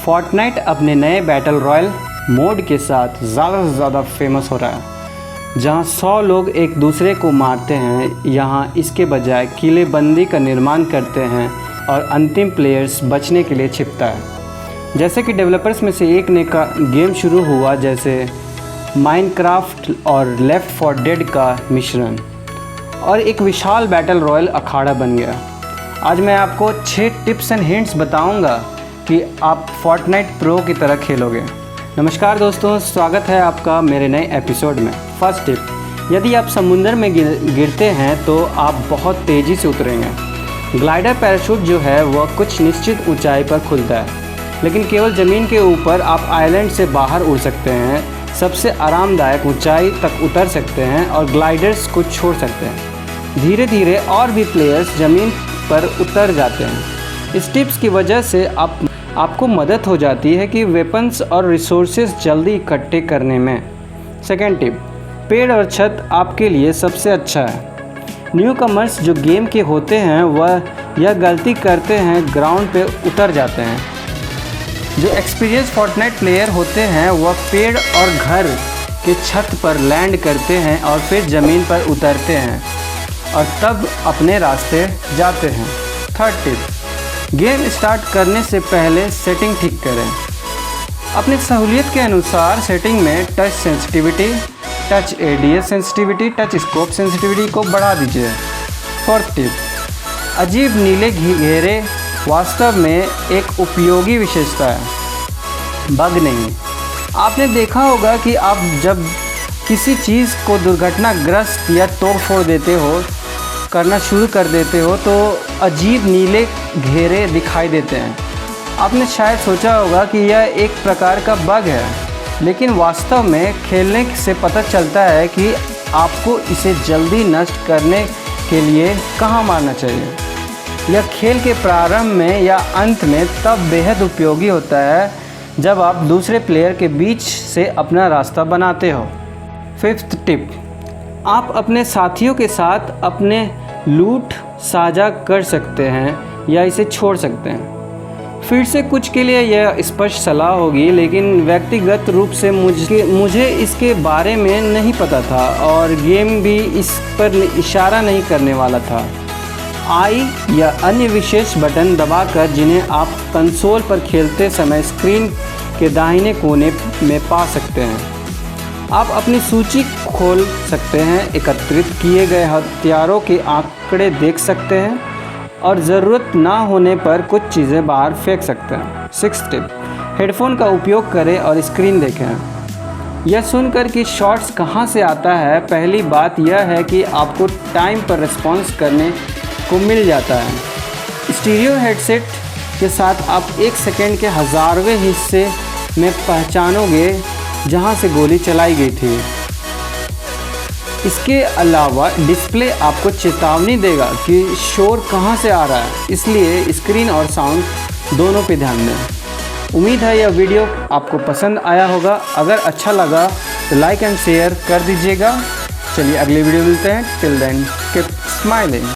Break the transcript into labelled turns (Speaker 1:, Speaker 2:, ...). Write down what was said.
Speaker 1: Fortnite अपने नए battle royal mode के साथ ज़्यादा से ज़्यादा फेमस हो रहा है। जहां 100 लोग एक दूसरे को मारते हैं, यहां इसके बजाय किलेबंदी का निर्माण करते हैं और अंतिम प्लेयर्स बचने के लिए छिपता है। जैसे कि डेवलपर्स में से एक ने का गेम शुरू हुआ जैसे माइनक्राफ्ट और लेफ्ट 4 डेड का मिश्रण और एक विशाल बैटल रॉयल अखाड़ा बन गया। आज मैं आपको 6 टिप्स एंड हिंट्स बताऊंगा कि आप फोर्टनाइट प्रो की तरह खेलोगे। नमस्कार दोस्तों, स्वागत है आपका मेरे नए एपिसोड में। फर्स्ट टिप, यदि आप समुंदर में गिरते हैं तो आप बहुत तेज़ी से उतरेंगे। ग्लाइडर पैराशूट जो है वह कुछ निश्चित ऊंचाई पर खुलता है, लेकिन केवल ज़मीन के ऊपर आप आइलैंड से बाहर उड़ सकते हैं, सबसे आरामदायक ऊंचाई तक उतर सकते हैं और ग्लाइडर्स को छोड़ सकते हैं। धीरे धीरे और भी प्लेयर्स ज़मीन पर उतर जाते हैं। इस टिप्स की वजह से आपको मदद हो जाती है कि वेपन्स और रिसोर्सेज जल्दी इकट्ठे करने में। सेकेंड टिप, पेड़ और छत आपके लिए सबसे अच्छा है। न्यू कमर्स जो गेम के होते हैं वह यह गलती करते हैं, ग्राउंड पे उतर जाते हैं। जो एक्सपीरियंस फोर्टनाइट प्लेयर होते हैं वह पेड़ और घर के छत पर लैंड करते हैं और फिर ज़मीन पर उतरते हैं और तब अपने रास्ते जाते हैं। थर्ड टिप, गेम स्टार्ट करने से पहले सेटिंग ठीक करें। अपनी सहूलियत के अनुसार सेटिंग में touch sensitivity, touch ADS sensitivity, touch scope sensitivity को बढ़ा दीजिए। फोर्थ टिप, अजीब नीले घेरे वास्तव में एक उपयोगी विशेषता है, बग नहीं। आपने देखा होगा कि आप जब किसी चीज़ को दुर्घटनाग्रस्त या तोड़-फोड़ करना शुरू कर देते हो तो अजीब नीले घेरे दिखाई देते हैं। आपने शायद सोचा होगा कि यह एक प्रकार का बग है, लेकिन वास्तव में खेलने से पता चलता है कि आपको इसे जल्दी नष्ट करने के लिए कहाँ मारना चाहिए। यह खेल के प्रारंभ में या अंत में तब बेहद उपयोगी होता है जब आप दूसरे प्लेयर के बीच से अपना रास्ता बनाते हो। फिफ्थ टिप, आप अपने साथियों के साथ अपने लूट साझा कर सकते हैं या इसे छोड़ सकते हैं। फिर से कुछ के लिए यह स्पष्ट सलाह होगी, लेकिन व्यक्तिगत रूप से मुझे इसके बारे में नहीं पता था और गेम भी इस पर इशारा नहीं करने वाला था। आई या अन्य विशेष बटन दबाकर जिन्हें आप कंसोल पर खेलते समय स्क्रीन के दाहिने कोने में पा सकते हैं। आप अपनी सूची खोल सकते हैं, एकत्रित किए गए हथियारों के आंकड़े देख सकते हैं और ज़रूरत ना होने पर कुछ चीज़ें बाहर फेंक सकते हैं। सिक्स्थ टिप, हेडफोन का उपयोग करें और स्क्रीन देखें। यह सुनकर कि शॉट्स कहाँ से आता है, पहली बात यह है कि आपको टाइम पर रिस्पॉन्स करने को मिल जाता है। स्टीरियो हेडसेट के साथ आप 1 सेकेंड के हज़ारवें हिस्से में पहचानोगे जहां से गोली चलाई गई थी। इसके अलावा डिस्प्ले आपको चेतावनी देगा कि शोर कहां से आ रहा है, इसलिए स्क्रीन और साउंड दोनों पे ध्यान दें। उम्मीद है यह वीडियो आपको पसंद आया होगा। अगर अच्छा लगा तो लाइक एंड शेयर कर दीजिएगा। चलिए अगले वीडियो मिलते हैं। Till then keep smiling.